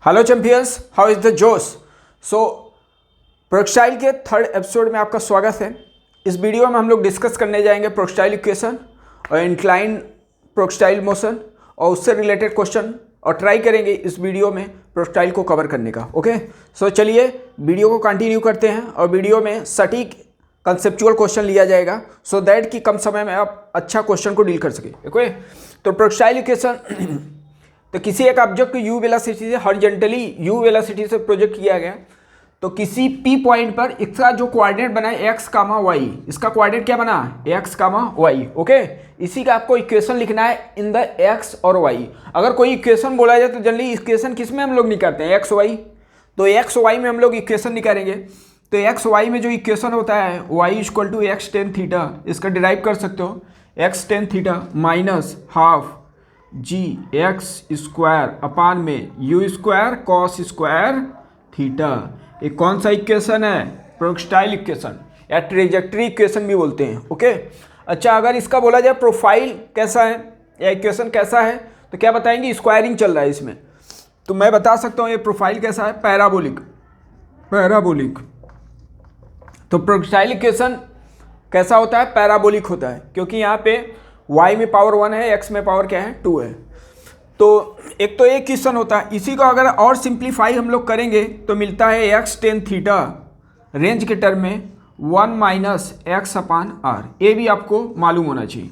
Hello champions, how is the जोश। सो प्रोक्स्टाइल के third episode में आपका स्वागत है। इस वीडियो में हम लोग डिस्कस करने जाएंगे प्रोक्स्टाइल इक्वेशन और इंक्लाइन प्रोक्स्टाइल मोशन और उससे रिलेटेड क्वेश्चन, और ट्राई करेंगे इस वीडियो में प्रोक्स्टाइल को कवर करने का। ओके, सो चलिए वीडियो को कंटिन्यू करते हैं और वीडियो में सटीक कंसेप्चुअल क्वेश्चन लिया जाएगा सो दैट कि कम समय में आप अच्छा क्वेश्चन को डील कर सके। ओके, तो प्रोक्स्टाइल इक्वेशन तो किसी एक ऑब्जेक्ट को यू वेलोसिटी से हॉरिजॉन्टली यू वेलोसिटी से प्रोजेक्ट किया गया, तो किसी पी पॉइंट पर इसका जो कोऑर्डिनेट बना है एक्स कामा वाई, इसका कोऑर्डिनेट क्या बना एक्स कामा वाई। ओके, इसी का आपको इक्वेशन लिखना है इन द एक्स और वाई। अगर कोई इक्वेशन बोला जाए तो जनरली इक्वेशन किस में हम लोग निकालते हैं, एक्स वाई, तो एक्स वाई में हम लोग इक्वेशन निकालेंगे। तो एक्स वाई में जो इक्वेशन होता है y equal to x tan theta, इसका डिराइव कर सकते हो x tan theta minus half g x square upon में you square cos square theta. ये कौन सा इक्वेशन है, प्रोक्स्टाइल इक्वेशन या ट्रेजेक्टरी इक्वेशन भी बोलते हैं। ओके, अच्छा अगर इसका बोला जाए प्रोफाइल कैसा है या इक्वेशन कैसा है तो क्या बताएंगे, स्क्वायरिंग चल रहा है इसमें, तो मैं बता सकता हूँ ये प्रोफाइल कैसा है, पैराबोलिक। पैराबोलिक तो प्रोक्स्टाइल इक्वेशन कैसा होता है, पैराबोलिक होता है, क्योंकि यहाँ पे y में पावर 1 है, x में पावर क्या है 2 है। तो एक क्वेश्चन होता है, इसी को अगर और सिंप्लीफाई हम लोग करेंगे तो मिलता है x टेन थीटा रेंज के टर्म में 1 माइनस एक्स अपान आर। ये भी आपको मालूम होना चाहिए,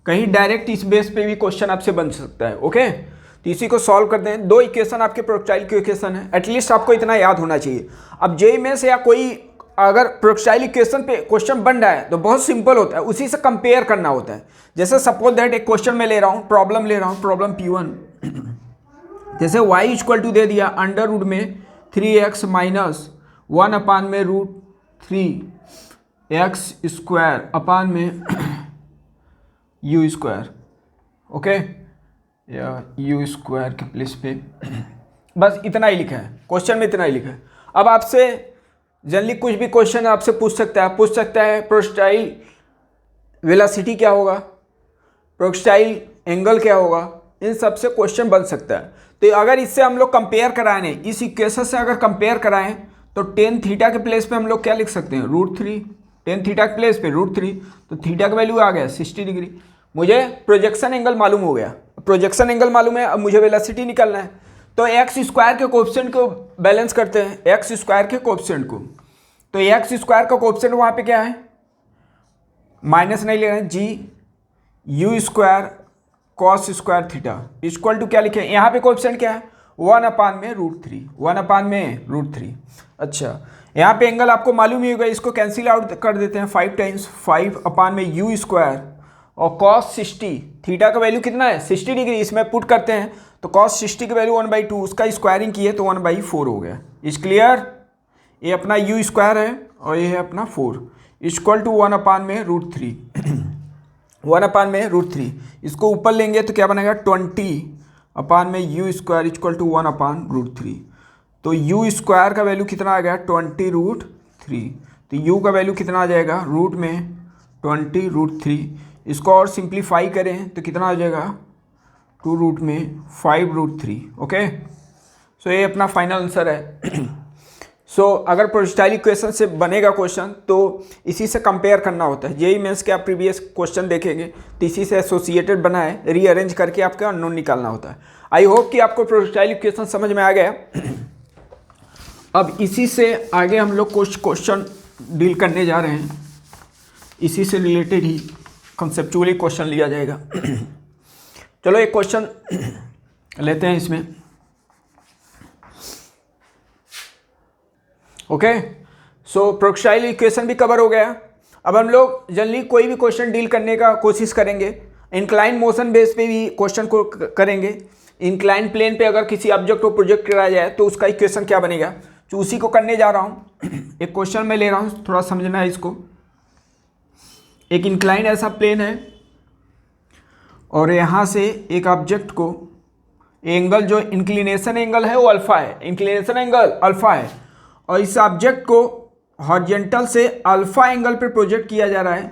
कहीं डायरेक्ट इस बेस पे भी क्वेश्चन आपसे बन सकता है। ओके, तो इसी को सॉल्व करते हैं। दो इक्वेशन आपके प्रोक्स्टाइल के इक्वेशन है, एटलीस्ट आपको इतना याद होना चाहिए। अब जेईई में से या कोई अगर प्रोक्स्टाइल इक्वेशन पे क्वेश्चन बन रहा है तो बहुत सिंपल होता है, उसी से कंपेयर करना होता है। जैसे सपोज दैट एक क्वेश्चन में ले रहा हूँ, प्रॉब्लम ले रहा हूँ, प्रॉब्लम P1, जैसे y इक्वल टू दे दिया अंडर रूट में 3x माइनस 1 अपान में रूट 3x स्क्वायर अपान में यू स्क्वायर। ओके, या यू स्क्वायर के प्लेस पे बस इतना ही लिखा है, क्वेश्चन में इतना ही लिखा है। अब आपसे जनरली कुछ भी क्वेश्चन आपसे पूछ सकता है प्रोक्स्टाइल वेलोसिटी क्या होगा, प्रोक्स्टाइल एंगल क्या होगा, इन सब से क्वेश्चन बन सकता है। तो अगर इससे हम लोग कंपेयर कराएं, इस इक्वेशन से अगर कंपेयर कराएं तो टेन थीटा के प्लेस पे हम लोग क्या लिख सकते हैं, रूट 3। टेन थीटा के प्लेस पे रूट 3, तो थीटा का वैल्यू आ गया 60 डिग्री। मुझे प्रोजेक्शन एंगल मालूम हो गया, प्रोजेक्शन एंगल मालूम है, अब मुझे वेलोसिटी निकालना है। तो एक्स स्क्वायर के कोएफिशिएंट को बैलेंस करते हैं, एक्स स्क्वायर के कोएफिशिएंट को। तो एक्स स्क्वायर का कोएफिशिएंट वहाँ पे क्या है, माइनस नहीं ले रहे हैं, g u square cos square theta equal to क्या लिखे, यहाँ पे कोएफिशिएंट क्या है 1 अपान में रूट 3, 1 अपान में रूट 3। अच्छा, यहाँ पे एंगल आपको मालूम ही होगा, इसको कैंसिल आउट कर देते हैं, 5 टाइम्स 5 अपान में यू स्क्वायर और कॉस 60, थीटा का वैल्यू कितना है 60 डिग्री, इसमें पुट करते हैं तो कॉस 60 की वैल्यू 1/2, उसका स्क्वायरिंग किए तो 1/4 हो गया। इज क्लियर, ये अपना यू स्क्वायर है और ये है अपना 4 इक्वल टू 1 अपान में रूट 3 1 अपान में रूट 3, इसको ऊपर लेंगे तो क्या बनेगा 20 अपान में you square equal to 1 upon root 3। तो यू स्क्वायर का वैल्यू कितना आ गया 20 रूट 3, तो यू का वैल्यू कितना आ जाएगा रूट में 20 रूट 3। इसको और सिंप्लीफाई करें तो कितना आ जाएगा 2 रूट में 5 रूट 3। ओके, सो ये अपना फाइनल आंसर है। सो अगर प्रोक्स्टाइल इक्वेशन से बनेगा क्वेश्चन तो इसी से कंपेयर करना होता है। जेईई मेंस के आप प्रीवियस क्वेश्चन देखेंगे तो इसी से एसोसिएटेड बना है, रीअरेंज करके आपका अननोन निकालना होता है। आई होप कि आपको प्रोक्स्टाइल इक्वेशन समझ में आ गया। अब इसी से आगे हम लोग कुछ क्वेश्चन डील करने जा रहे हैं, इसी से रिलेटेड ही कंसेप्चुअली क्वेश्चन लिया जाएगा। चलो एक क्वेश्चन लेते हैं इसमें। ओके, सो प्रोक्स्टाइल इक्वेशन भी कवर हो गया। अब हम लोग जनरली कोई भी क्वेश्चन डील करने का कोशिश करेंगे, इंक्लाइन मोशन बेस पे भी क्वेश्चन को करेंगे। इंक्लाइन प्लेन पे अगर किसी ऑब्जेक्ट को प्रोजेक्ट कराया जाए तो उसका इक्वेशन क्या बनेगा, तो उसी को करने जा रहा हूँ। एक क्वेश्चन मैं ले रहा हूँ, थोड़ा समझना है इसको। एक इंक्लाइन ऐसा प्लेन है और यहाँ से एक ऑब्जेक्ट को एंगल, जो इंक्लिनेशन एंगल है वो अल्फा है, इंक्लिनेशन एंगल अल्फा है, और इस ऑब्जेक्ट को हॉरिजॉन्टल से अल्फा एंगल पे प्रोजेक्ट किया जा रहा है।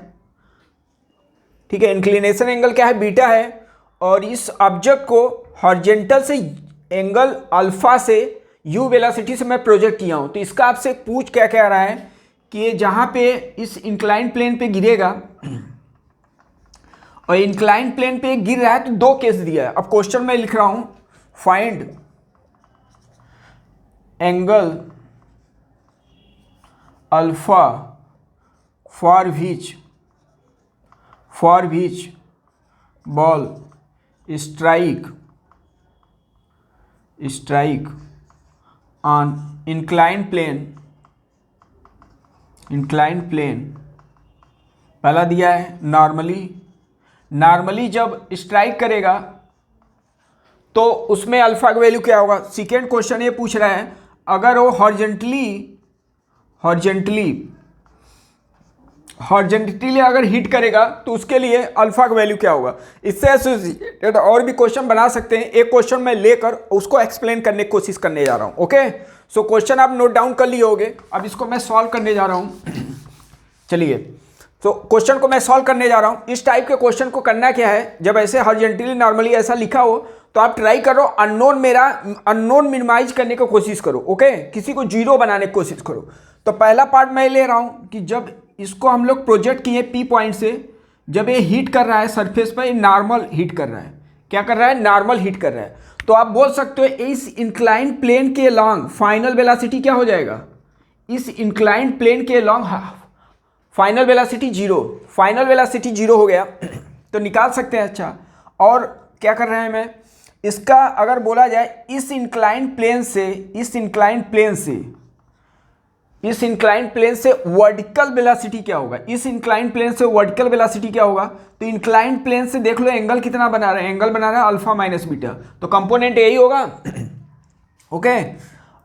ठीक है, इंक्लिनेशन एंगल क्या है बीटा है, और इस ऑब्जेक्ट को हॉरिजॉन्टल से एंगल अल्फा से यू वेलोसिटी से मैं प्रोजेक्ट किया हूँ, तो इसका आपसे पूछ क्या कह रहा है कि ये जहाँ पे इस इंक्लाइन प्लेन पे गिरेगा और इंक्लाइन प्लेन पे गिर रहा है, तो दो केस दिया है। अब क्वेश्चन में लिख रहा हूँ find angle alpha for which ball strike on incline plane. पहला दिया है नॉर्मली जब स्ट्राइक करेगा तो उसमें अल्फा का वैल्यू क्या होगा। सेकेंड क्वेश्चन ये पूछ रहा है अगर वो हॉरिजॉन्टली अगर हिट करेगा तो उसके लिए अल्फा का वैल्यू क्या होगा। इससे एसोसिएटेड और भी क्वेश्चन बना सकते हैं। एक क्वेश्चन मैं लेकर उसको एक्सप्लेन करने की कोशिश करने जा रहा हूं। ओके, सो क्वेश्चन आप नोट डाउन कर लिए होंगे। अब इसको मैं सॉल्व करने जा रहा हूं। चलिए, तो क्वेश्चन को मैं सॉल्व करने जा रहा हूं। इस टाइप के क्वेश्चन को करना क्या है, जब ऐसे हॉरिजॉन्टली नॉर्मली ऐसा लिखा हो तो आप ट्राई करो अननोन मिनिमाइज करने की कोशिश करो। ओके, किसी को जीरो बनाने की कोशिश करो। तो पहला पार्ट मैं ले रहा हूं कि जब इसको हम लोग प्रोजेक्ट किए पी पॉइंट से, जब ये हीट कर रहा है सरफेस पर, नॉर्मल हीट कर रहा है। क्या कर रहा है? नॉर्मल हीट कर रहा है। तो आप बोल सकते हो इस इंक्लाइन प्लेन के लॉन्ग फाइनल वेलोसिटी क्या हो जाएगा। इस इंक्लाइन प्लेन के लॉन्ग फाइनल वेलोसिटी जीरो हो गया। तो निकाल सकते हैं। अच्छा, और क्या कर रहे हैं मैं, इसका अगर बोला जाए इस इंक्लाइन प्लेन से वर्टिकल वेलोसिटी क्या होगा। तो इंक्लाइन प्लेन से देख लो एंगल कितना बना रहा है, एंगल बना रहा है अल्फा माइनस बीटा, तो कंपोनेंट यही होगा। ओके,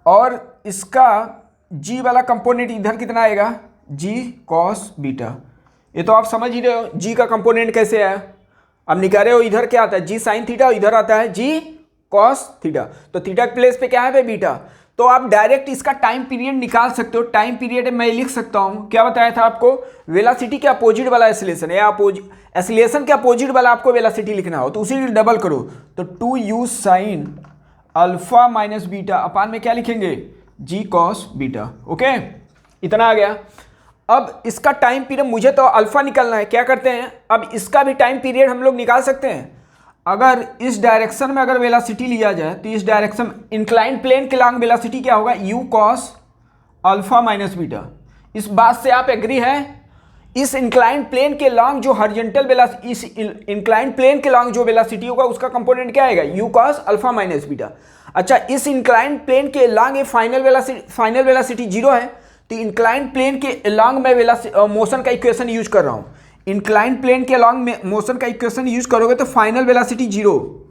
और इसका जी वाला कंपोनेंट इधर कितना आएगा, जी कॉस बीटा। ये तो आप समझ ही रहे हो जी का कंपोनेंट कैसे है। अब निकाल रहे हो इधर क्या आता है, जी साइन थीटा, और इधर आता है जी कॉस थीटा। तो थीटा के प्लेस पे क्या है बीटा। तो आप डायरेक्ट इसका टाइम पीरियड निकाल सकते हो। टाइम पीरियड मैं लिख सकता हूं, क्या बताया था आपको, वेलोसिटी के अपोजिट वाला एसिलेशन है, एसिलेशन के अपोजिट वाला आपको वेलोसिटी लिखना हो, तो उसी डबल करो। तो 2u sign alpha minus beta अपान में क्या लिखेंगे, जी कॉस बीटा। ओके, इतना आ गया। अब इसका टाइम पीरियड, मुझे तो अल्फा निकालना है, क्या करते हैं, अब इसका भी टाइम पीरियड हम लोग निकाल सकते हैं। अगर इस डायरेक्शन में अगर वेलोसिटी लिया जाए तो इस डायरेक्शन इंक्लाइन प्लेन के लॉन्ग वेलोसिटी क्या होगा, u cos alpha minus beta. इस बात से आप एग्री है। इस इंक्लाइन प्लेन के लॉन्ग जो हॉरिजॉन्टल वेलोसिटी, इस इंक्लाइन प्लेन के लॉन्ग जो वेलोसिटी होगा उसका कंपोनेंट क्या आएगा, u cos alpha minus beta. अच्छा, इस इंक्लाइन प्लेन के लॉन्ग ये फाइनल वेलोसिटी जीरो है, तो इंक्लाइन प्लेन के लॉन्ग में मोशन का इक्वेशन यूज कर रहा हूं। इंक्लाइन प्लेन के लॉन्ग में मोशन का इक्वेशन यूज करोगे तो फाइनल वेलोसिटी जीरो,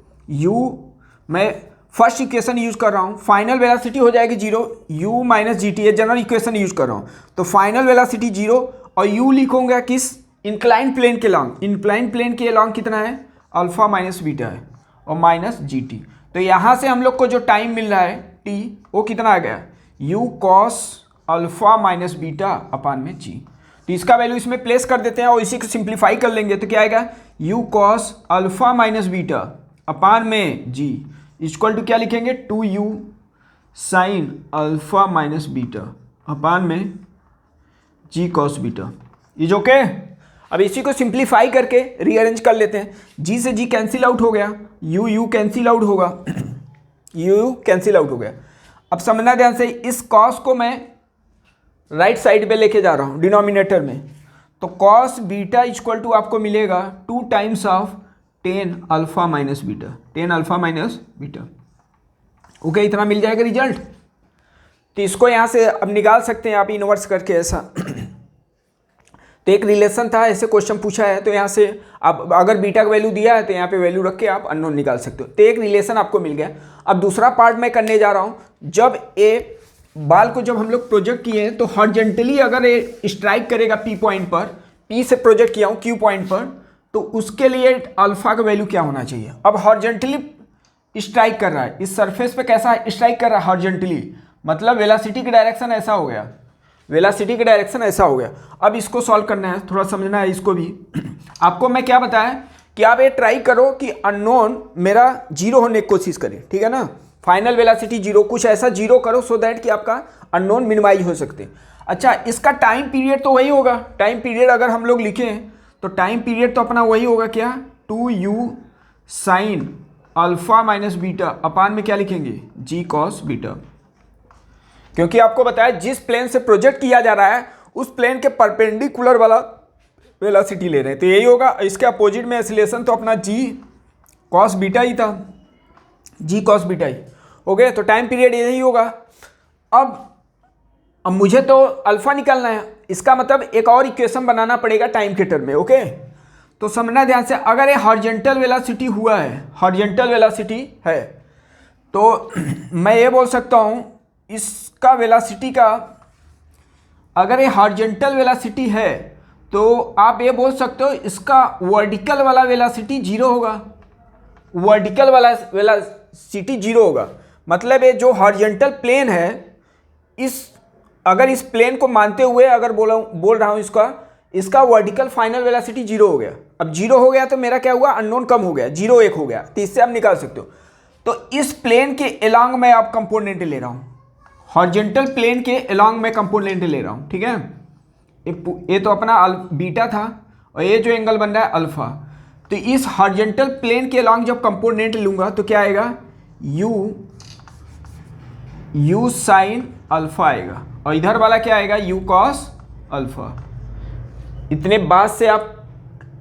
मैं फर्स्ट इक्वेशन यूज कर रहा हूं, फाइनल वेलोसिटी हो जाएगी zero, u minus G T, general equation use कर रहा हूं। तो फाइनल वेलोसिटी जीरो और u लिखूंगा किस, इंक्लाइन प्लेन के लॉन्ग। इंक्लाइन प्लेन के लॉन्ग कितना है, अल्फा माइनस बीटा है, और माइनस जी टी। तो यहां से हम लोग को जो टाइम मिल रहा है t, वो कितना आ गया, u cos alpha minus beta अपान में जी। तो इसका वैल्यू इसमें प्लेस कर देते हैं और इसी को सिंप्लीफाई कर लेंगे तो क्या आएगा, u cos alpha minus beta अपान में जी इक्वल टू क्या लिखेंगे, 2u sign alpha minus beta अपान में जी कॉस बीटा। Is okay. अब इसी को सिंप्लीफाई करके रीअरेंज कर लेते हैं। जी से जी कैंसिल आउट हो गया, u कैंसिल आउट होगा, u कैंसिल आउट हो गया। अब समझना ध्यान से, इस कॉस को मैं राइट साइड पे लेके जा रहा हूं डिनोमिनेटर में, तो कॉस बीटा इक्वल टू आपको मिलेगा 2 times of tan alpha minus beta, tan alpha minus beta. Okay, इतना मिल जाएगा रिजल्ट। तो इसको यहां से अब निकाल सकते हैं आप इनवर्स करके ऐसा। तो एक रिलेशन था, ऐसे क्वेश्चन पूछा है, तो यहाँ से आप अगर बीटा का वैल्यू दिया है तो यहाँ पे वैल्यू रख के आप अननोन निकाल सकते हो। तो एक रिलेशन आपको मिल गया। अब दूसरा पार्ट मैं करने जा रहा हूँ, जब ए बाल को जब हम लोग प्रोजेक्ट किए हैं तो हॉरिजॉन्टली अगर ये स्ट्राइक करेगा पी पॉइंट पर, पी से प्रोजेक्ट किया हूँ क्यू पॉइंट पर, तो उसके लिए अल्फा का वैल्यू क्या होना चाहिए। अब हॉरिजॉन्टली स्ट्राइक कर रहा है, इस सरफेस पे कैसा स्ट्राइक कर रहा है, हॉरिजॉन्टली, मतलब वेलोसिटी का डायरेक्शन ऐसा हो गया, वेलोसिटी का डायरेक्शन ऐसा हो गया। अब इसको सॉल्व करना है, थोड़ा समझना है इसको भी। आपको मैं क्या बताया कि आप ये ट्राई करो कि अननोन मेरा जीरो होने की कोशिश करें, ठीक है ना। फाइनल वेलोसिटी जीरो, कुछ ऐसा जीरो करो सो दैट कि आपका अननोन मिनिमाइज हो सकते हैं। अच्छा, इसका टाइम पीरियड तो वही होगा, टाइम पीरियड अगर हम लोग लिखें तो टाइम पीरियड तो अपना वही होगा, क्या 2u sign alpha minus beta अपान में क्या लिखेंगे g कॉस बीटा, क्योंकि आपको बताया जिस प्लेन से प्रोजेक्ट किया जा रहा है उस प्लेन के परपेंडिकुलर वाला वेलोसिटी ले रहे हैं, तो यही होगा। इसके अपोजिट में एक्सीलरेशन तो अपना g कॉस बीटा ही था, g कॉस बीटा ही हो गया, तो टाइम पीरियड यही होगा। अब मुझे तो अल्फा निकालना है, इसका मतलब एक और इक्वेशन बनाना पड़ेगा टाइम के टर्म में। ओके, तो समझना ध्यान से, अगर ये हॉरिजॉन्टल वेलोसिटी हुआ है, हॉरिजॉन्टल वेलोसिटी है, तो मैं ये बोल सकता हूँ इसका वेलोसिटी का, अगर ये हॉरिजॉन्टल वेलोसिटी है तो आप ये बोल सकते हो इसका वर्टिकल वाला वेलोसिटी जीरो होगा, वर्टिकल वाला वेलोसिटी जीरो होगा। मतलब ये जो हॉरिजॉन्टल प्लेन है, अगर इस प्लेन को मानते हुए अगर बोल रहा हूँ इसका वर्टिकल फाइनल वेलोसिटी जीरो हो गया। अब जीरो हो गया तो मेरा क्या हुआ, अननोन कम हो गया, जीरो एक हो गया, तो इससे आप निकाल सकते हो। तो इस प्लेन के अलोंग मैं आप कंपोनेंट ले रहा हूँ, हॉरिजॉन्टल प्लेन के अलोंग मैं कंपोनेंट ले रहा हूँ, ठीक है। ये तो अपना बीटा था और ये जो एंगल बन रहा है अल्फा, तो इस हॉरिजॉन्टल प्लेन के अलोंग जब कंपोनेंट लूँगा तो क्या आएगा, u साइन अल्फा आएगा, और इधर वाला क्या आएगा, u कॉस अल्फा। इतने बात से आप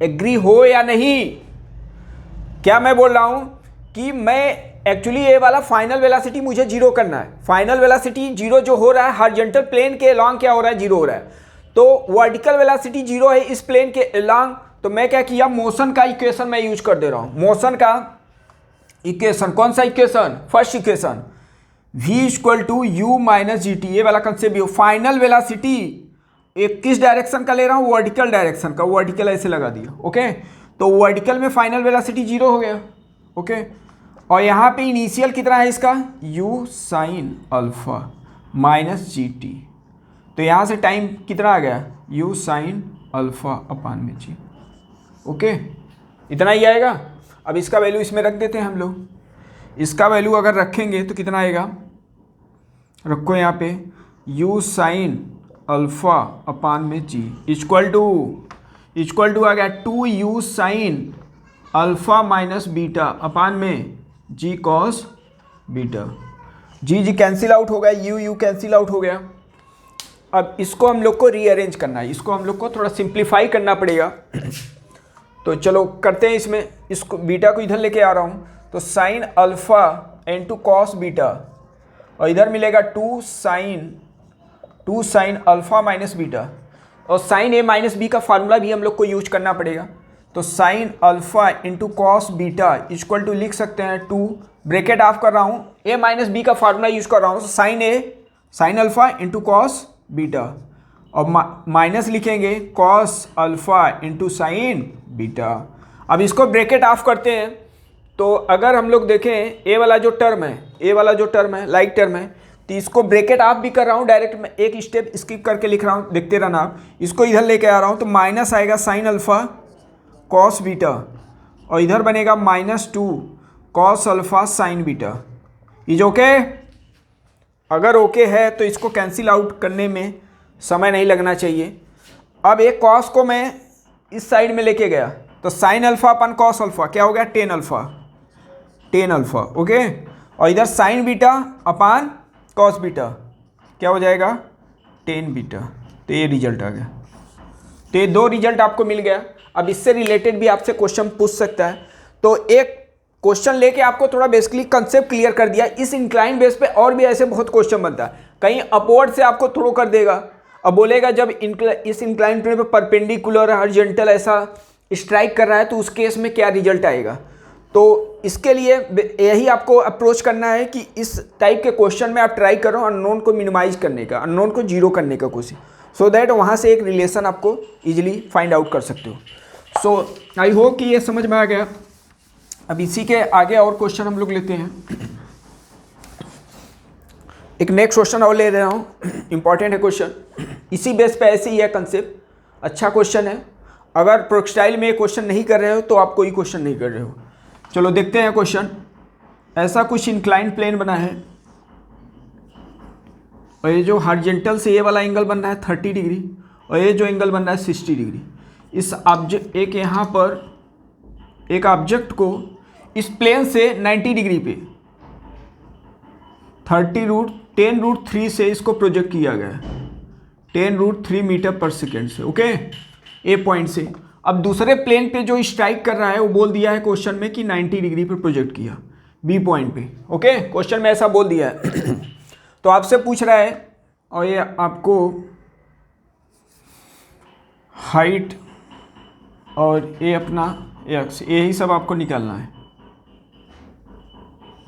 एग्री हो या नहीं? क्या मैं बोल रहा हूं कि मैं एक्चुअली ये वाला फाइनल वेलोसिटी मुझे जीरो करना है, फाइनल वेलोसिटी जीरो जो हो रहा है हॉरिजॉन्टल प्लेन के अलोंग क्या हो रहा है, जीरो हो रहा है। तो वर्टिकल वेलोसिटी जीरो है इस प्लेन के अलोंग, तो मैं क्या किया, मोशन का इक्वेशन मैं यूज कर दे रहा हूं। मोशन का इक्वेशन, कौन सा equation, first equation, v equal to you minus ji T, ये वाला कंसेप्ट भी। फाइनल वेलोसिटी एक किस डायरेक्शन का ले रहा हूँ, वर्टिकल डायरेक्शन का, वर्टिकल ऐसे लगा दिया। ओके, तो वर्टिकल में फाइनल वेलोसिटी जीरो हो गया। ओके, और यहाँ पे इनिशियल कितना है इसका, u sign alpha minus G T, तो यहाँ से टाइम कितना आ गया, u साइन अल्फा अपान में जी। ओके, इतना ही आएगा। अब इसका वैल्यू इसमें रख देते हैं हम लोग, इसका वैल्यू अगर रखेंगे तो कितना आएगा, रखो यहाँ पे u साइन अल्फा अपान में जी इक्वल टू आ गया 2u sign alpha minus beta अपान में जी कॉस बीटा। जी कैंसिल आउट हो गया, यू कैंसिल आउट हो गया। अब इसको हम लोग को रीअरेंज करना है, इसको हम लोग को थोड़ा सिंप्लीफाई करना पड़ेगा। तो चलो करते हैं, इसमें इसको बीटा को इधर लेके आ रहा हूँ, तो sine alpha into cos beta, और इधर मिलेगा 2 साइन अल्फा माइनस बीटा, और साइन ए माइनस बी का फार्मूला भी हम लोग को यूज करना पड़ेगा। तो sine alpha into cos beta equal to लिख सकते हैं 2, ब्रैकेट ऑफ कर रहा हूँ, ए माइनस बी का फार्मूला यूज कर रहा हूँ, sine alpha into cos beta, और माइनस लिखेंगे cos alpha into sine beta. अब इसको ब्रैकेट ऑफ करते हैं, तो अगर हम लोग देखें ए वाला जो टर्म है, लाइक टर्म है, तो इसको ब्रैकेट ऑफ भी कर रहा हूँ, डायरेक्ट मैं एक स्टेप स्किप करके लिख रहा हूँ, देखते रहना आप। इसको इधर लेके आ रहा हूँ, तो माइनस आएगा साइन अल्फा कॉस बीटा, और इधर बनेगा -2 cos alpha sign beta. Is okay? अगर ओके है तो इसको कैंसिल आउट करने में समय नहीं लगना चाहिए। अब एक कॉस को मैं इस साइड में लेके गया, तो साइन अल्फा अपन कॉस अल्फा क्या हो गया, टेन अल्फा। ओके, और इधर साइन बीटा अपान कॉस बीटा क्या हो जाएगा, टेन बीटा। तो ये रिजल्ट आ गया। तो ये दो रिजल्ट आपको मिल गया। अब इससे रिलेटेड भी आपसे क्वेश्चन पूछ सकता है, तो एक क्वेश्चन लेके आपको थोड़ा बेसिकली कंसेप्ट क्लियर कर दिया। इस इंक्लाइन बेस पे और भी ऐसे बहुत क्वेश्चन बनता है, कहीं अपवर्ड से आपको थ्रो कर देगा, अब बोलेगा जब इस इंक्लाइन प्लेन पे परपेंडिकुलर हॉरिजॉन्टल ऐसा स्ट्राइक कर रहा है तो उस केस में क्या रिजल्ट आएगा। तो इसके लिए यही आपको अप्रोच करना है कि इस टाइप के क्वेश्चन में आप ट्राई करो अननोन को मिनिमाइज करने का, अननोन को जीरो करने का कोशिश, सो दैट वहाँ से एक रिलेशन आपको इजीली फाइंड आउट कर सकते हो। सो आई होप कि ये समझ में आ गया। अब इसी के आगे और क्वेश्चन हम लोग लेते हैं। एक नेक्स्ट क्वेश्चन और ले रहा हूँ, इंपॉर्टेंट है क्वेश्चन, इसी बेस पे ऐसे ही है कंसेप्ट, अच्छा क्वेश्चन है। अगर प्रोजेक्टाइल में क्वेश्चन नहीं कर रहे हो तो आप कोई क्वेश्चन नहीं कर रहे हो। चलो देखते हैं क्वेश्चन। ऐसा कुछ इंक्लाइन प्लेन बना है और ये जो हॉरिजॉन्टल से ये वाला एंगल बन रहा है 30 डिग्री और ये जो एंगल बन रहा है 60 डिग्री। इस ऑब्जेक्ट एक यहाँ पर एक ऑब्जेक्ट को इस प्लेन से 90 डिग्री पे 10√3 से इसको प्रोजेक्ट किया गया है 10√3 मीटर पर सेकेंड से। ओके, ए पॉइंट से। अब दूसरे प्लेन पे जो स्ट्राइक कर रहा है वो बोल दिया है क्वेश्चन में कि 90 डिग्री पे प्रोजेक्ट किया बी पॉइंट पे। ओके, क्वेश्चन में ऐसा बोल दिया है। तो आपसे पूछ रहा है और ये आपको हाइट और ये अपना एक्स यही सब आपको निकालना है,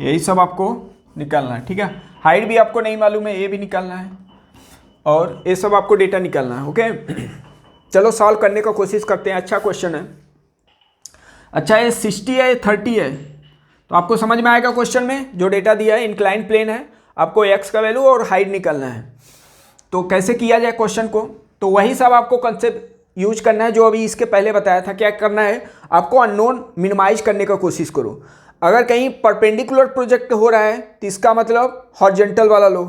यही सब आपको निकालना है। ठीक है, हाइट भी आपको नहीं मालूम है, ये भी निकालना है और ये सब आपको डेटा निकालना है। ओके, चलो सॉल्व करने का कोशिश करते हैं। अच्छा क्वेश्चन है। अच्छा, ये 60 है, ये 30 है, तो आपको समझ में आएगा क्वेश्चन में जो डेटा दिया है। इंक्लाइन प्लेन है, आपको एक्स का वैल्यू और हाइट निकालना है। तो कैसे किया जाए क्वेश्चन को, तो वही सब आपको कंसेप्ट यूज करना है जो अभी इसके पहले बताया था। क्या करना है, आपको अननोन मिनिमाइज करने का कोशिश करो। अगर कहीं परपेंडिकुलर प्रोजेक्ट हो रहा है तो इसका मतलब हॉरिजॉन्टल वाला लो,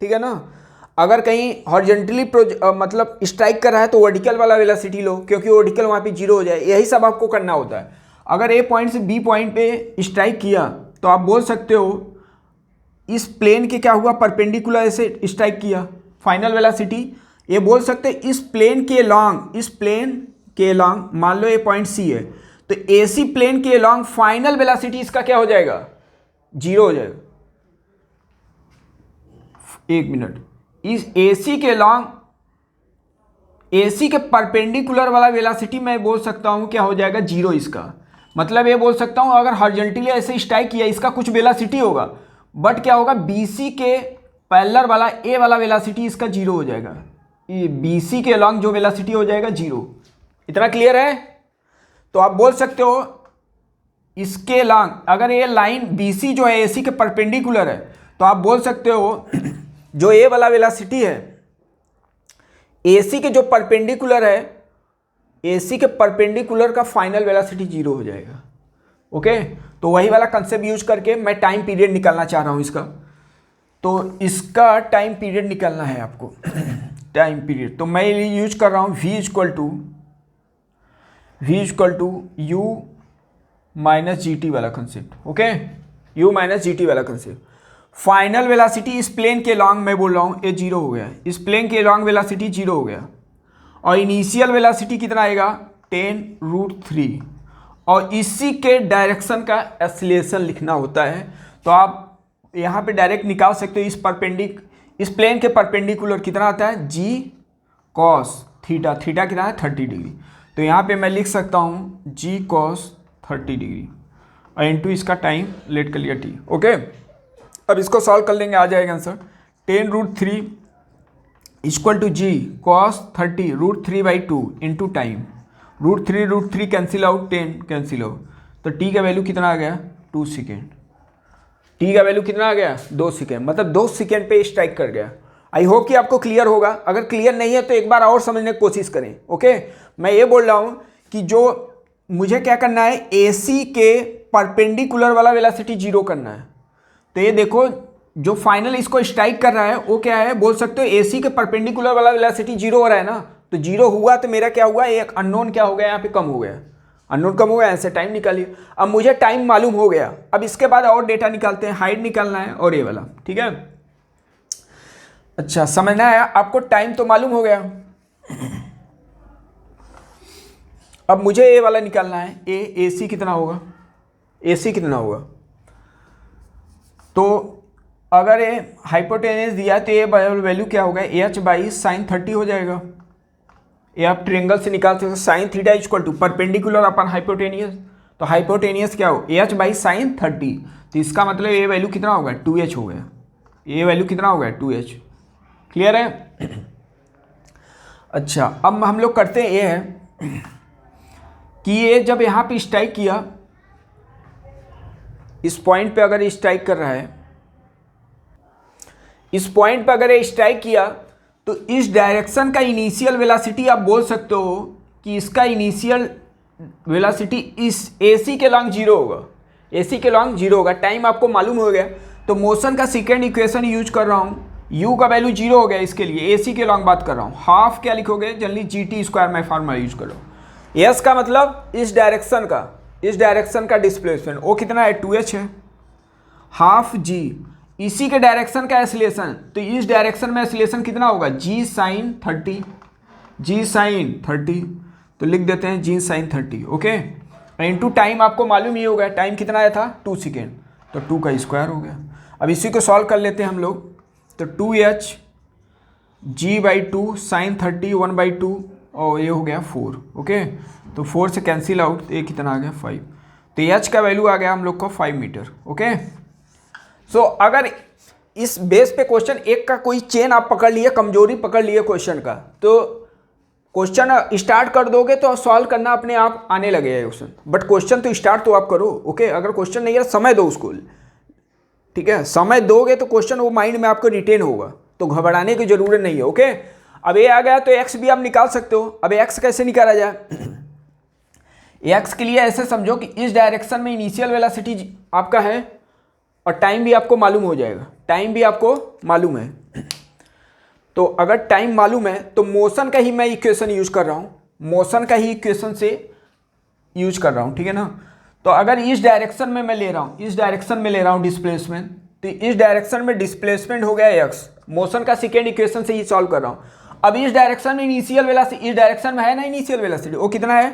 ठीक है ना। अगर कहीं हॉरिजॉन्टली मतलब स्ट्राइक कर रहा है तो वर्टिकल वाला वेलोसिटी लो, क्योंकि वर्टिकल वहाँ पे जीरो हो जाए। यही सब आपको करना होता है। अगर ए पॉइंट से बी पॉइंट पे स्ट्राइक किया तो आप बोल सकते हो इस प्लेन के क्या हुआ, परपेंडिकुलर ऐसे स्ट्राइक किया, फाइनल वेलोसिटी। ये बोल सकते हैं इस प्लेन के लॉन्ग, इस प्लेन के लॉन्ग, मान लो ये पॉइंट सी है, तो एसी प्लेन के लॉन्ग फाइनल वेलोसिटी इसका क्या हो जाएगा, जीरो हो जाएगा। एक मिनट, इस एसी के लॉन्ग, एसी के परपेंडिकुलर वाला वेलोसिटी मैं बोल सकता हूं क्या हो जाएगा, जीरो। इसका मतलब ये बोल सकता हूं अगर हॉरिजॉन्टली ऐसे स्ट्राइक किया इसका कुछ वेलोसिटी होगा, बट क्या होगा, बीसी के पैरेलल वाला ए वाला वेलोसिटी इसका जीरो हो जाएगा। ये बीसी के लॉन्ग जो वेलोसिटी हो जाएगा जीरो। इतना क्लियर है। तो आप बोल सकते हो इसके लॉन्ग, अगर ये लाइन बीसी जो है एसी के परपेंडिकुलर है, तो आप बोल सकते हो जो ए वाला वेलोसिटी है एसी के जो परपेंडिकुलर है, एसी के परपेंडिकुलर का फाइनल वेलोसिटी जीरो हो जाएगा। ओके, तो वही वाला कंसेप्ट यूज करके मैं टाइम पीरियड निकालना चाह रहा हूं इसका। तो इसका टाइम पीरियड निकालना है आपको। टाइम पीरियड तो मैं यूज कर रहा हूं v equal to you minus ji t वाला कंसेप्ट। ओके, u माइनस जी टी वाला कंसेप्ट। फाइनल वेलोसिटी इस प्लेन के लॉन्ग मैं बोल रहा हूं ये जीरो हो गया, इस प्लेन के लॉन्ग वेलोसिटी जीरो हो गया, और इनिशियल वेलोसिटी कितना आएगा 10√3, और इसी के डायरेक्शन का एक्सीलरेशन लिखना होता है। तो आप यहाँ पे डायरेक्ट निकाल सकते हो इस प्लेन के परपेंडिकुलर कितना आता है, जी कॉस थीटा, थीटा कितना है 30 डिग्री। तो यहाँ पे मैं लिख सकता हूँ जी कॉस 30 डिग्री और इनटू इसका टाइम लेट कर लिया टी। ओके, अब इसको सॉल्व कर लेंगे, आ जाएगा answer 10√3 equal to G cos 30√3/2 into time. √3 cancel out, 10 cancel out, तो टी का वैल्यू कितना आ गया 2 सेकेंड। टी का वैल्यू कितना आ गया 2 सेकेंड, मतलब 2 सेकेंड पे स्ट्राइक कर गया। आई होप कि आपको क्लियर होगा। अगर क्लियर नहीं है तो एक बार और समझने की कोशिश करें। ओके, मैं ये बोल रहा हूँ कि जो मुझे क्या करना है, एसी के परपेंडिकुलर वाला वेलोसिटी जीरो करना है। तो ये देखो जो फाइनल इसको स्ट्राइक कर रहा है वो क्या है, बोल सकते हो एसी के परपेंडिकुलर वाला वेलोसिटी जीरो हो रहा है ना, तो जीरो हुआ तो मेरा क्या हुआ, एक अननोन क्या हो गया, यहाँ पे कम हो गया, अननोन कम हो गया, ऐसे टाइम निकालिए। अब मुझे टाइम मालूम हो गया, अब इसके बाद और डेटा निकालते हैं, हाइट निकालना है और ये वाला, ठीक है। अच्छा, समझना है आपको, टाइम तो मालूम हो गया। अब मुझे ए वाला निकालना है, एसी कितना होगा, एसी कितना होगा। तो अगर ये हाइपोटेनस दिया तो ये वैल्यू क्या होगा, h/sin30 हो जाएगा। ये आप ट्रायंगल से निकाल सकते हो, sine theta equal to perpendicular upon hypotenuse, तो हाइपोटेनियस क्या हो h/sin30, तो इसका मतलब ये वैल्यू कितना होगा 2h हो गया, ये वैल्यू कितना होगा 2h। क्लियर है। अच्छा, अब हम लोग करते हैं, ये है कि ये जब यहाँ पे स्ट्राइक किया, इस पॉइंट पे अगर स्ट्राइक कर रहा है, इस पॉइंट पे अगर ये स्ट्राइक किया तो इस डायरेक्शन का इनिशियल वेलोसिटी आप बोल सकते हो कि इसका इनिशियल वेलोसिटी इस एसी के लॉन्ग जीरो होगा, AC के लॉन्ग 0 होगा, टाइम आपको मालूम हो गया। तो मोशन का सेकेंड इक्वेशन यूज कर रहा हूँ, u का वैल्यू 0 हो गया इसके लिए, AC के लॉन्ग बात कर रहा हूँ। हाफ क्या लिखोगे, जनरली GT² मैं फार्मूला यूज कर रहा हूँ। S का मतलब इस डायरेक्शन का डिस्प्लेसमेंट, वो कितना है 2h है, हाफ G इसी के डायरेक्शन का एसिलेशन, तो इस डायरेक्शन में एसिलेशन कितना होगा G sin 30, तो लिख देते हैं G sin 30, okay. Into time आपको मालूम ही होगा, टाइम कितना आया था 2 सेकेंड, तो 2 का स्क्वायर हो गया। अब इसी को सॉल्व कर लेते हैं हम लोग, तो 2h G/2 sin 30 1/2 और ये हो गया 4, ओके। तो 4 से कैंसिल आउट, तो ये कितना आ गया 5, तो h का वैल्यू आ गया हम लोग को 5 मीटर, ओके। सो अगर इस बेस पे क्वेश्चन एक का कोई चेन आप पकड़ लिए, कमजोरी पकड़ लिए क्वेश्चन का, तो क्वेश्चन स्टार्ट कर दोगे तो सॉल्व करना अपने आप आने लगेगा क्वेश्चन, बट क्वेश्चन तो स्टार्ट तो आप करो, ओके। अगर क्वेश्चन नहीं है समय दो उसको, ठीक है, समय दोगे तो क्वेश्चन वो माइंड में आपको रिटेन होगा, तो घबराने की जरूरत नहीं है, ओके। अब ये आ गया तो x भी आप निकाल सकते हो। अब x कैसे निकाला जाए, x के लिए ऐसे समझो कि इस डायरेक्शन में इनिशियल वेलोसिटी आपका है और टाइम भी आपको मालूम हो जाएगा, टाइम भी आपको मालूम है। तो अगर टाइम मालूम है तो मोशन का ही मैं इक्वेशन यूज कर रहा हूँ, मोशन का ही इक्वेशन से यूज कर रहा हूँ, ठीक है ना। तो अगर इस डायरेक्शन में मैं ले रहा हूँ, इस डायरेक्शन में ले रहा हूँ डिस्प्लेसमेंट, तो इस डायरेक्शन में डिस्प्लेसमेंट हो गया x, मोशन का सेकेंड इक्वेशन से ही सॉल्व कर रहा हूँ। अब इस डायरेक्शन में इनिशियल वेलोसिटी, इस डायरेक्शन में है ना इनिशियल वेलोसिटी, वो कितना है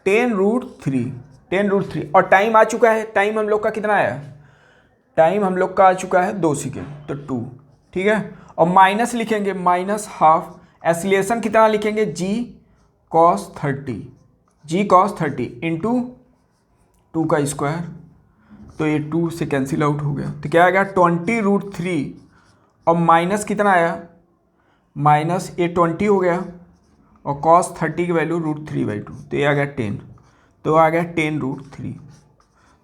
10√3 और टाइम आ चुका है, टाइम हम लोग का कितना आया, टाइम हम लोग का आ चुका है 2 सेकेंड, तो 2, ठीक है। और माइनस लिखेंगे, माइनस हाफ, एसिलेशन कितना लिखेंगे G cos 30 इंटू 2 का स्क्वायर, तो ये 2 से कैंसिल आउट हो गया, तो क्या आ गया 20√3 और माइनस कितना आया, माइनस ये 20 हो गया और cos 30 की वैल्यू √3/2, तो ये आ गया 10, तो आ गया 10√3,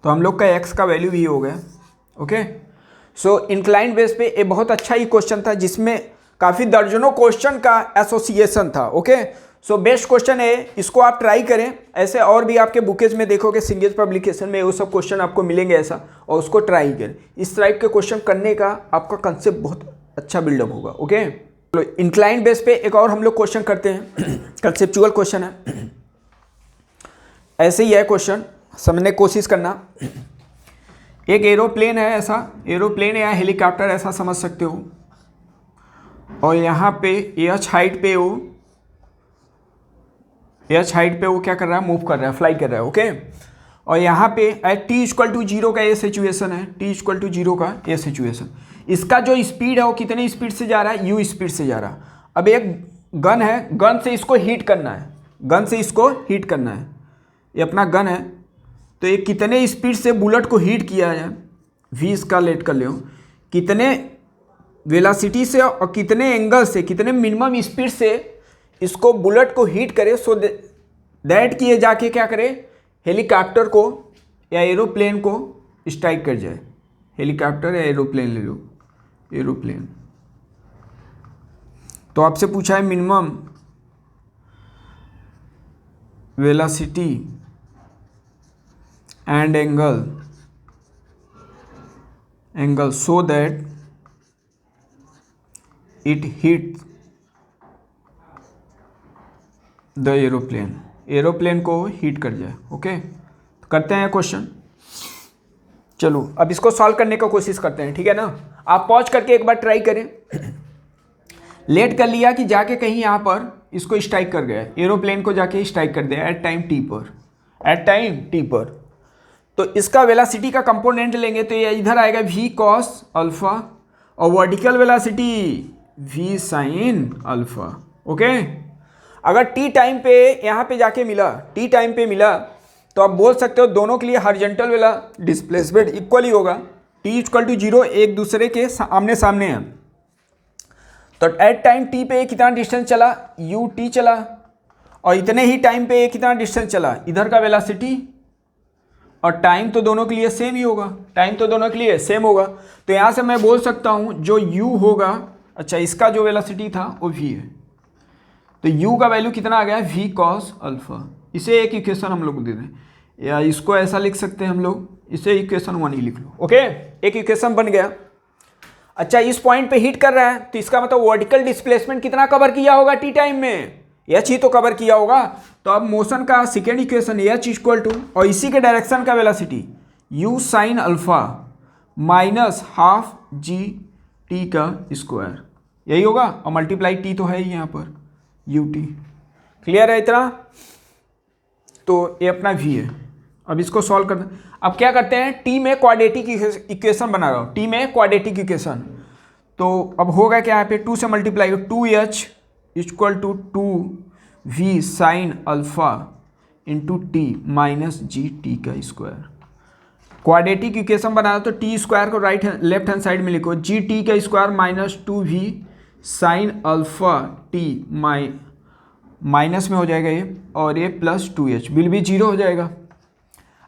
तो हम लोग का x का वैल्यू भी हो गया, ओके। सो इंक्लाइन बेस पे ये बहुत अच्छा ही क्वेश्चन था, जिसमें काफ़ी दर्जनों क्वेश्चन का एसोसिएशन था, ओके। सो बेस्ट क्वेश्चन है, इसको आप ट्राई करें। ऐसे और भी आपके बुकेज में देखोगे, सिंगेज पब्लिकेशन में वो सब क्वेश्चन आपको मिलेंगे ऐसा, और उसको ट्राई करें। इस टाइप के क्वेश्चन करने का आपका कंसेप्ट बहुत अच्छा बिल्डअप होगा, ओके। तो इंक्लाइन बेस पे एक और हम लोग क्वेश्चन करते हैं, कंसेप्चुअल क्वेश्चन है, ऐसे ही है क्वेश्चन, समझने की कोशिश करना। एक एरोप्लेन है, ऐसा एरोप्लेन या हेलीकॉप्टर ऐसा समझ सकते हो, और यहाँ पे एच हाइट पे वो क्या कर रहा है, मूव कर रहा है, फ्लाई कर रहा है, ओके। और यहाँ पे एट t=0 का ये सिचुएशन है, t=0 का ये सिचुएशन। इसका जो स्पीड है वो कितने स्पीड से जा रहा है, u स्पीड से जा रहा है। अब एक गन है, गन से इसको हीट करना है, ये अपना गन है, तो ये कितने स्पीड से बुलेट को हीट किया जाए, v इसका लेट कर लो, कितने वेलोसिटी से और कितने एंगल से, कितने मिनिमम स्पीड से इसको बुलेट को हीट करे, सो दैट कि ये जाके क्या करे, हेलीकॉप्टर को या एरोप्लेन को स्ट्राइक कर जाए। हेलीकॉप्टर या एरोप्लेन ले लो, एरोप्लेन। तो आपसे पूछा है minimum velocity and angle so that it hit the aeroplane को हीट कर जाए, ओके। तो करते हैं क्वेश्चन, चलो अब इसको सॉल्व करने का कोशिश करते हैं, ठीक है ना। आप पॉज करके एक बार ट्राई करें। लेट कर लिया कि जाके कहीं यहाँ पर इसको स्ट्राइक कर गया, एरोप्लेन को जाके स्ट्राइक कर दिया एट टाइम टी पर, तो इसका वेलोसिटी का कंपोनेंट लेंगे तो ये इधर आएगा v cos अल्फा और vertical velocity v sin alpha, okay. अगर t टाइम पे यहाँ पे जाके मिला, t टाइम पे मिला, तो आप बोल सकते हो दोनों के लिए हॉरिजॉन्टल वाला डिस्प्लेसमेंट इक्वल ही होगा, t=0, एक दूसरे के आमने सामने हैं। तो एट टाइम t पे कितना डिस्टेंस चला, ut चला, और इतने ही टाइम पे कितना डिस्टेंस चला, इधर का वेलोसिटी, और टाइम तो दोनों के लिए सेम ही होगा, तो यहाँ से मैं बोल सकता हूँ जो u होगा, अच्छा इसका जो वेलोसिटी था वो v है, तो u का वैल्यू कितना आ गया, v cos अल्फा। इसे एक इक्वेशन हम लोग दे दें, या इसको ऐसा लिख सकते हैं हम लोग, इसे इक्वेशन 1 ही लिख लो। ओके, एक इक्वेशन बन गया। अच्छा, इस पॉइंट पे हिट कर रहा है तो इसका मतलब वर्टिकल डिस्प्लेसमेंट कितना कवर किया होगा टी टाइम में, एच ही तो कवर किया होगा। तो अब मोशन का second equation H equal to, और इसी के डायरेक्शन का velocity U sine alpha minus half G T का स्क्वायर, यही होगा, और मल्टीप्लाई टी तो है ही यहाँ पर यू टी। क्लियर है इतना? तो ये अपना v है। अब इसको सॉल्व करना, अब क्या करते हैं, टी में क्वाड्रेटिक इक्वेशन बना रहा हूँ, टी में क्वाड्रेटिक इक्वेशन। तो अब होगा क्या, यहाँ पे 2 से मल्टीप्लाई हो, 2h equal to 2v sine alpha into T minus ji T का स्क्वायर। क्वाड्रेटिक इक्वेशन बनाया तो टी स्क्वायर को लेफ्ट हैंड साइड में लिखो, जी टी का square minus 2v sine alpha T minus में हो जाएगा ये, और ये प्लस 2h बिल भी 0 हो जाएगा।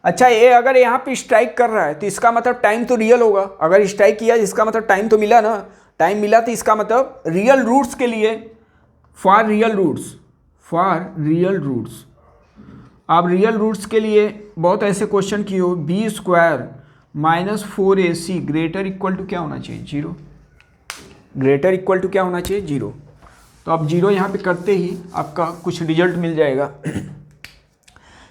अच्छा, ये अगर यहाँ पे स्ट्राइक कर रहा है तो इसका मतलब टाइम तो रियल होगा, अगर स्ट्राइक किया इसका मतलब टाइम तो मिला ना, टाइम मिला तो इसका मतलब रियल रूट्स के लिए, फॉर रियल रूट्स आप रियल रूट्स के लिए बहुत ऐसे क्वेश्चन किए हो, B square minus 4ac greater equal to क्या होना चाहिए, 0, ग्रेटर इक्वल टू क्या होना चाहिए, 0। तो आप 0 यहाँ पे करते ही आपका कुछ रिजल्ट मिल जाएगा।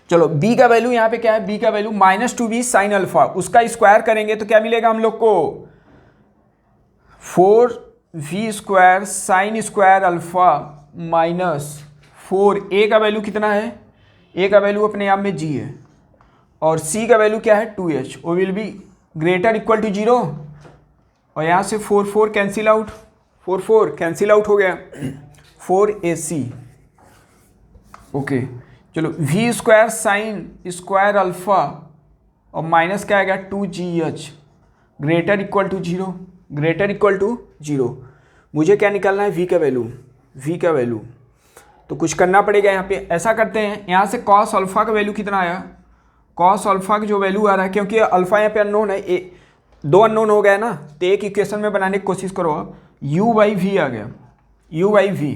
चलो, b का वैल्यू यहाँ पे क्या है, b का value minus 2v sine alpha, उसका स्क्वायर करेंगे तो क्या मिलेगा हम लोग को, 4v square sine square alpha minus 4, a का वैल्यू कितना है, a का वैल्यू अपने आप में g है, और c का वैल्यू क्या है 2h, वो will be greater equal to 0, और यहाँ से 4 कैंसिल आउट, 4 कैंसिल आउट हो गया, 4ac। ओके, चलो, v square sine square alpha और माइनस क्या आएगा 2gh greater equal to 0, greater equal to 0। मुझे क्या निकालना है, v का वैल्यू। तो कुछ करना पड़ेगा यहाँ पे, ऐसा करते हैं, यहाँ से cos अल्फा का वैल्यू कितना आया, cos अल्फा का जो वैल्यू आ रहा है, क्योंकि अल्फा यहाँ पे अननोन है, 2 अननोन हो गया ना, तो एक इक्वेशन में बनाने की कोशिश करो, u बाई वी आ गया, u बाई वी।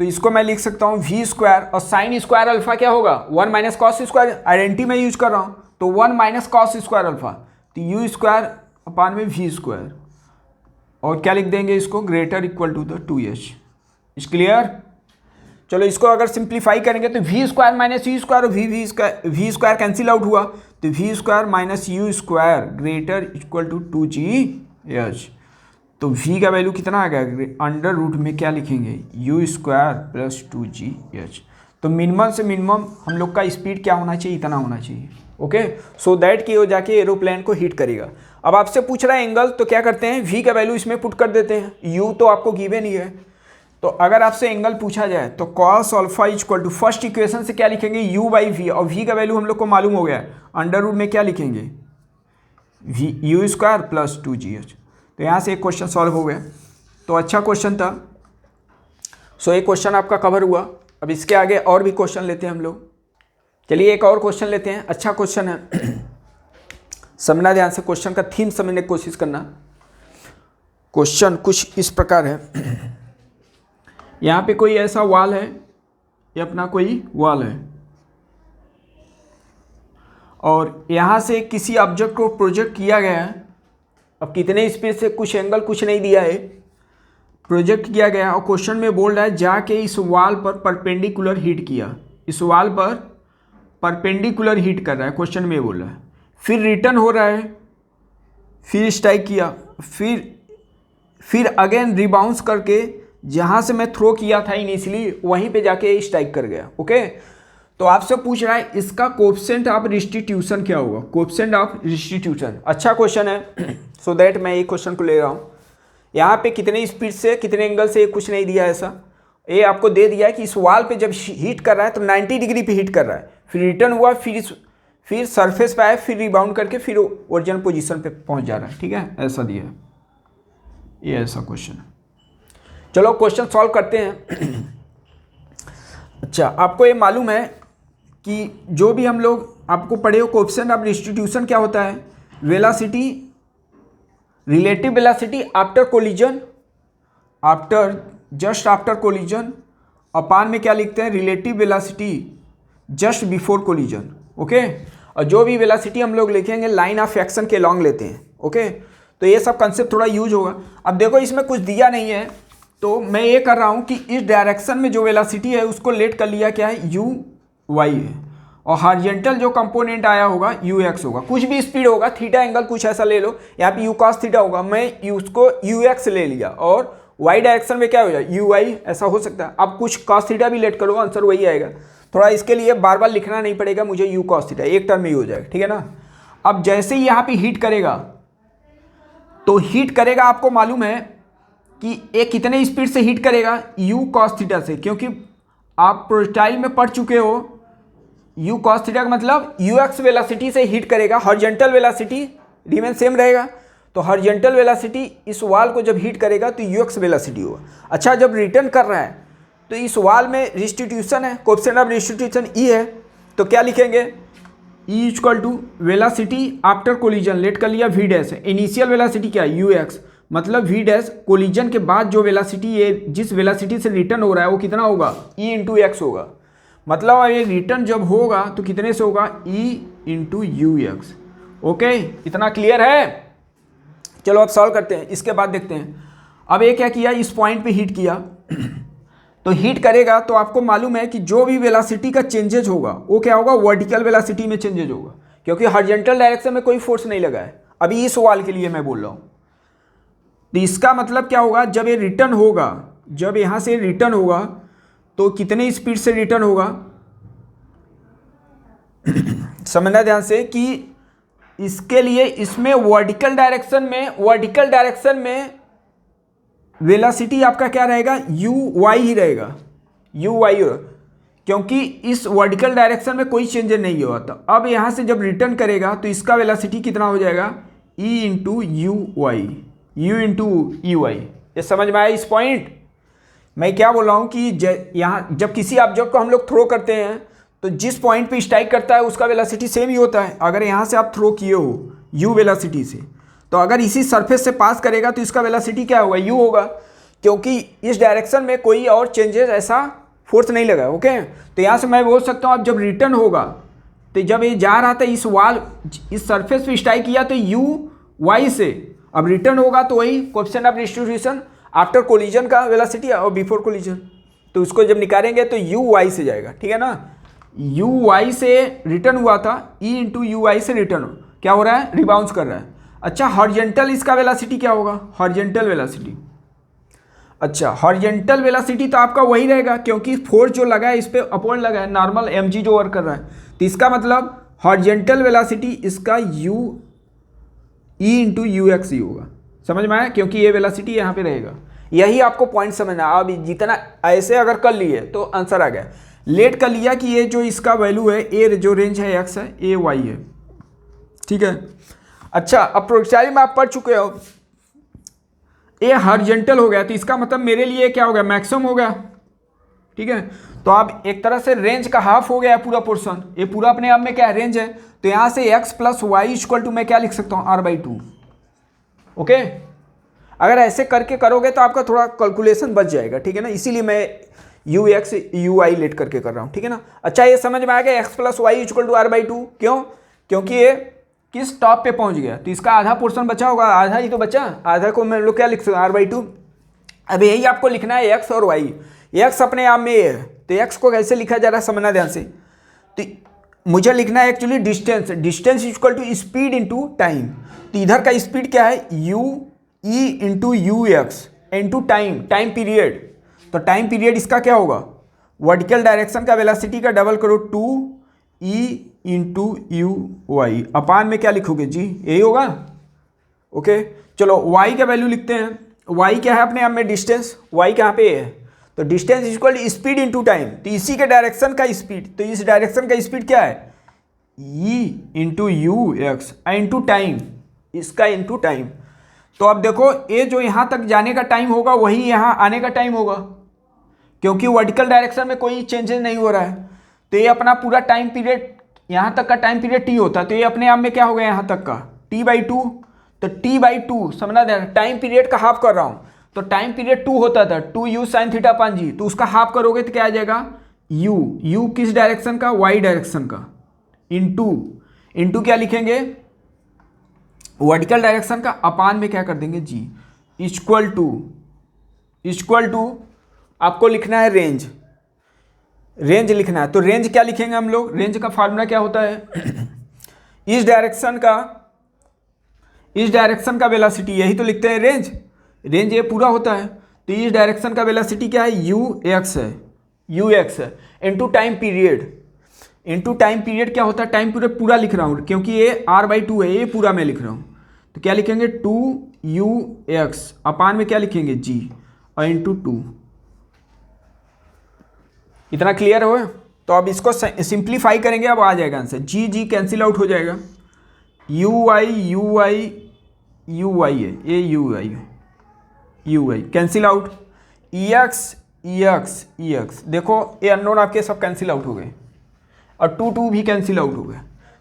तो इसको मैं लिख सकता हूँ v स्क्वायर, और साइन स्क्वायर अल्फा क्या होगा, 1 माइनस कॉस स्क्वायर, आइडेंटिटी में यूज कर रहा हूँ, तो 1 माइनस कॉस स्क्वायर अल्फा, तो u स्क्वायर अपान में v स्क्वायर, और क्या लिख देंगे इसको, greater equal to the 2h। इस क्लियर? चलो, इसको अगर सिंप्लीफाई करेंगे तो v square minus u square और v स्क्वायर कैंसिल आउट हुआ, तो v square minus u square greater equal to 2gh। तो v का वैल्यू कितना आ गया, अंडर रूट में क्या लिखेंगे, u स्क्वायर प्लस 2gh। तो मिनिमम से मिनिमम हम लोग का स्पीड क्या होना चाहिए, इतना होना चाहिए। ओके, सो दैट कि वो जाके एरोप्लेन को हिट करेगा। अब आपसे पूछ रहा है एंगल, तो क्या करते हैं, v का वैल्यू इसमें पुट कर देते हैं, u तो आपको गिवन ही है। तो अगर आपसे एंगल पूछा जाए तो cos alpha equal to, first equation से क्या लिखेंगे, u बाई वी, और v का वैल्यू हम लोग को मालूम हो गया, अंडर रूट में क्या लिखेंगे, u स्क्वायर प्लस 2gh। तो यहाँ से एक क्वेश्चन सॉल्व हो गया, तो अच्छा क्वेश्चन था। सो एक क्वेश्चन आपका कवर हुआ। अब इसके आगे और भी क्वेश्चन लेते हैं हम लोग। चलिए एक और क्वेश्चन लेते हैं, अच्छा क्वेश्चन है, समझना ध्यान से, क्वेश्चन का थीम समझने की कोशिश करना। क्वेश्चन कुछ इस प्रकार है, यहाँ पे कोई ऐसा वॉल है, ये अपना कोई वॉल है, और यहाँ से किसी ऑब्जेक्ट को प्रोजेक्ट किया गया है। अब कितने स्पीड से, कुछ एंगल कुछ नहीं दिया है, प्रोजेक्ट किया गया, और क्वेश्चन में बोल रहा है जाके इस वॉल पर परपेंडिकुलर हिट किया, इस वॉल पर परपेंडिकुलर हिट कर रहा है, क्वेश्चन में बोल रहा है, फिर रिटर्न हो रहा है, फिर स्ट्राइक किया, फिर अगेन रिबाउंस करके जहाँ से मैं थ्रो किया था इनिशियली वहीं पे जाके स्ट्राइक कर गया। ओके, तो आपसे पूछ रहा है इसका कोएफिशिएंट ऑफ रिस्टिट्यूशन क्या होगा, कोएफिशिएंट ऑफ रिस्टिट्यूशन। अच्छा क्वेश्चन है, सो दैट मैं एक क्वेश्चन को ले रहा हूँ। यहाँ पे कितने स्पीड से, कितने एंगल से, कुछ नहीं दिया ऐसा, ये आपको दे दिया है कि इस वॉल पे जब हिट कर रहा है तो 90 डिग्री पे हिट कर रहा है, फिर रिटर्न हुआ, फिर सरफेस पे आया, फिर रिबाउंड करके फिर ओरिजिनल पोजीशन पे पहुंच जा रहा है। ठीक है, ऐसा दिया है, ये ऐसा क्वेश्चन है। चलो क्वेश्चन सॉल्व करते हैं। अच्छा, आपको ये मालूम है कि जो भी हम लोग आपको पढ़े हो, कोएफिशिएंट ऑफ रिस्टिट्यूशन क्या होता है, velocity, relative velocity after collision, just after collision, upon में क्या लिखते हैं, relative velocity just before collision. Okay. और जो भी वेलोसिटी हम लोग लिखेंगे लाइन ऑफ एक्शन के लॉन्ग लेते हैं। ओके, तो ये सब कंसेप्ट थोड़ा यूज होगा। अब देखो इसमें कुछ दिया नहीं है, तो मैं ये कर रहा हूँ कि इस डायरेक्शन में जो वेलोसिटी है उसको लेट कर लिया क्या है, यू वाई है, और हॉरिजॉन्टल जो कंपोनेंट आया होगा यू एक्स होगा। कुछ भी स्पीड होगा, थीटा एंगल कुछ ऐसा ले लो, यहाँ पे यू कॉस थीटा होगा, मैं उसको यू एक्स ले लिया, और वाई डायरेक्शन में क्या हो जाए, यू वाई, ऐसा हो सकता है। अब कुछ कॉस थीटा भी लेट करो, आंसर वही आएगा। थोड़ा इसके लिए बार बार लिखना नहीं पड़ेगा मुझे, यू कॉस थीटा एक टर्म में ही हो जाएगा, ठीक है ना। अब जैसे ही यहाँ पे हीट करेगा, तो हीट करेगा, आपको मालूम है कि ये कितने स्पीड से हीट करेगा, यू कॉस थीटा से, क्योंकि आप प्रोजेक्टाइल में पढ़ चुके हो यू कॉस थीटा का मतलब यू एक्स वेलोसिटी से हीट करेगा, हॉरिजॉन्टल वेलोसिटी रिमेन सेम रहेगा। तो हॉरिजॉन्टल वेलोसिटी इस वाल को जब हीट करेगा तो यू एक्स वेलोसिटी होगा। अच्छा, जब रिटर्न कर रहा है तो इस वाल में रिस्टिट्यूशन है, कोएफिशिएंट ऑफ रिस्टिट्यूशन ई है, तो क्या लिखेंगे, E equal to velocity after collision, let कर लिया वी डैश है, इनिशियल वेलोसिटी क्या है, यू एक्स, मतलब वी डैश कोलिजन के बाद जो वेलोसिटी ये जिस वेलोसिटी से रिटर्न हो रहा है वो कितना होगा, ई इंटू एक्स होगा। मतलब ये रिटर्न जब होगा तो कितने से होगा, ई इंटू यू एक्स। ओके, इतना क्लियर है। चलो अब सॉल्व करते हैं, इसके बाद देखते हैं। अब ये क्या किया, इस पॉइंट पे हीट किया, तो हीट करेगा तो आपको मालूम है कि जो भी वेलोसिटी का चेंजेज होगा वो क्या होगा, वर्टिकल वेलोसिटी में चेंजेज होगा, क्योंकि हॉरिजॉन्टल डायरेक्शन में कोई फोर्स नहीं लगा है। अभी इस वाल के लिए मैं बोल रहा हूँ, तो इसका मतलब क्या होगा, जब ये रिटर्न होगा, जब यहाँ से रिटर्न होगा तो कितने स्पीड से रिटर्न होगा, समझना ध्यान से कि इसके लिए इसमें वर्टिकल डायरेक्शन में वेलोसिटी आपका क्या रहेगा, यू वाई ही रहेगा, यू वाई, क्योंकि इस वर्टिकल डायरेक्शन में कोई चेंज नहीं हुआ था। अब यहाँ से जब रिटर्न करेगा तो इसका वेलोसिटी कितना हो जाएगा, E into you Y, U into you Y. ये समझ में आया इस पॉइंट। मैं क्या बोल रहा हूँ कि यहाँ जब किसी ऑब्जेक्ट को हम लोग थ्रो करते हैं तो जिस पॉइंट पे स्ट्राइक करता है उसका वेलोसिटी सेम ही होता है। अगर यहाँ से आप थ्रो किए हो यू वेलोसिटी से, तो अगर इसी सरफेस से पास करेगा तो इसका वेलोसिटी क्या होगा, यू होगा, क्योंकि इस डायरेक्शन में कोई और चेंजेस ऐसा फोर्स नहीं लगा। ओके, तो यहाँ से मैं बोल सकता हूँ अब जब रिटर्न होगा तो जब ये जा रहा था इस वाल, इस सरफेस पे स्ट्राइक किया तो यू वाई से, अब रिटर्न होगा तो वही coefficient of distribution after collision का वेलोसिटी और बिफोर कोलिजन, तो उसको जब निकालेंगे तो यू वाई से जाएगा, ठीक है ना। यू वाई से रिटर्न हुआ था, ई इंटू यू वाई से रिटर्न क्या हो रहा है, रिबाउंस कर रहा है। अच्छा, हॉरिजॉन्टल इसका वेलोसिटी क्या होगा, हॉरिजॉन्टल वेलोसिटी, अच्छा हॉरिजॉन्टल वेलोसिटी तो आपका वही रहेगा, क्योंकि फोर्स जो लगा है इस पर अपॉन लगा है, नॉर्मल एम जी जो वर्क कर रहा है, तो इसका मतलब हॉरिजॉन्टल वेलोसिटी इसका u e into u x ही होगा। समझ में आया, क्योंकि ये वेलोसिटी यहाँ पे रहेगा। यही आपको पॉइंट समझना। अब जितना ऐसे अगर कर लिए तो आंसर आ गया। लेट कर लिया कि ये जो इसका वैल्यू है, ए जो रेंज है एक्स है, ए वाई है, ठीक है। अच्छा, अब प्रोजेक्टाइल में आप पढ़ चुके हो, ए हॉरिजॉन्टल हो गया तो इसका मतलब मेरे लिए क्या हो गया, मैक्सिमम हो गया, ठीक है। तो अब एक तरह से रेंज का हाफ हो गया पूरा पोर्शन, ये पूरा अपने आप में क्या रेंज है। तो यहाँ से X plus Y equal to मैं क्या लिख सकता हूँ, आर बाई टू। ओके, अगर ऐसे करके करोगे तो आपका थोड़ा कैलकुलेशन बच जाएगा, ठीक है ना, इसीलिए मैं U X U Y let करके कर रहा हूँ, ठीक है ना। अच्छा, ये समझ में आ गया, X plus Y equal to R by two, क्यों, क्योंकि ये किस टॉप पे पहुंच गया, तो इसका आधा पोर्शन बचा होगा, आधा ही तो बचा, आधा को मैं लोग क्या लिख सकते हैं, आर बाई टू। अब यही आपको लिखना है एक्स और वाई, एक्स अपने आप में ये है, तो एक्स को कैसे लिखा जा रहा है समझना ध्यान से। तो मुझे लिखना है actually distance, distance equal to speed into time. तो इधर का स्पीड क्या है, u e into u x into time, time period. तो टाइम पीरियड इसका क्या होगा, वर्टिकल डायरेक्शन का वेलोसिटी का डबल करो, two e into you y, upon में क्या लिखोगे जी, यही होगा। ओके, चलो वाई का वैल्यू लिखते हैं। वाई क्या है अपने आप में, डिस्टेंस, वाई कहाँ पे है, तो distance equal speed into time. तो इसी के डायरेक्शन का स्पीड, तो इस डायरेक्शन का स्पीड क्या है, ई into u x into time, इसका इंटू टाइम। तो अब देखो ये जो यहाँ तक जाने का टाइम होगा वही यहाँ आने का टाइम होगा, क्योंकि वर्टिकल डायरेक्शन में कोई चेंजेस नहीं हो रहा है। तो ये अपना पूरा टाइम पीरियड, यहाँ तक का टाइम पीरियड टी होता है, तो ये अपने आप में क्या हो गया यहाँ तक का टी बाई टू। तो टी बाई टू समझना देना, टाइम पीरियड का हाफ कर रहा हूँ, तो टाइम पीरियड 2 होता था, 2 यू साइन थीटा पान जी, तो उसका हाफ करोगे तो क्या आ जाएगा, यू, यू किस डायरेक्शन का, वाई डायरेक्शन का, इंटू क्या लिखेंगे, वर्टिकल डायरेक्शन का, अपान में क्या कर देंगे जी, इक्वल टू आपको लिखना है रेंज लिखना है। तो रेंज क्या लिखेंगे हम लोग, रेंज का फार्मूला क्या होता है इस डायरेक्शन का वेलोसिटी, यही तो लिखते हैं रेंज ये पूरा होता है। तो इस डायरेक्शन का वेलोसिटी क्या है, यू एक्स है इनटू टाइम पीरियड क्या होता है, टाइम पीरियड पूरा लिख रहा हूँ क्योंकि ये r/2 है, ये पूरा मैं लिख रहा हूँ। तो क्या लिखेंगे 2ux अपान में क्या लिखेंगे g और इंटू 2। इतना क्लियर हो? तो अब इसको सिंप्लीफाई करेंगे, अब आ जाएगा आंसर, जी कैंसिल आउट हो जाएगा, यू आई है, ये you I cancel out, x देखो ये अननोन आपके सब कैंसिल आउट हो गए और 2 भी कैंसिल आउट हो गए।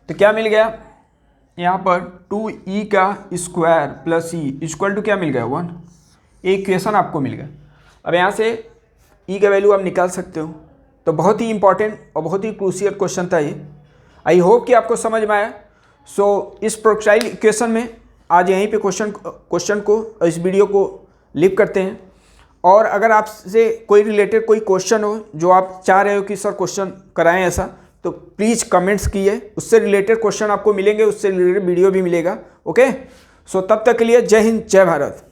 तो क्या मिल गया यहाँ पर 2e का square plus e equal to क्या मिल गया 1। एक इक्वेशन आपको मिल गया। अब यहाँ से e का वैल्यू आप निकाल सकते हो। तो बहुत ही इंपॉर्टेंट और बहुत ही क्रूशियल क्वेश्चन था ये। आई होप कि आपको समझ में आया। सो इस प्रोक्साइल इक्वेशन में आज यहीं पे क्वेश्चन को इस वीडियो को लीव करते हैं। और अगर आपसे कोई रिलेटेड कोई क्वेश्चन हो जो आप चाह रहे हो कि सर क्वेश्चन कराएं ऐसा, तो प्लीज़ कमेंट्स कीजिए, उससे रिलेटेड क्वेश्चन आपको मिलेंगे, उससे रिलेटेड वीडियो भी मिलेगा। ओके, सो तब तक के लिए जय हिंद जय भारत।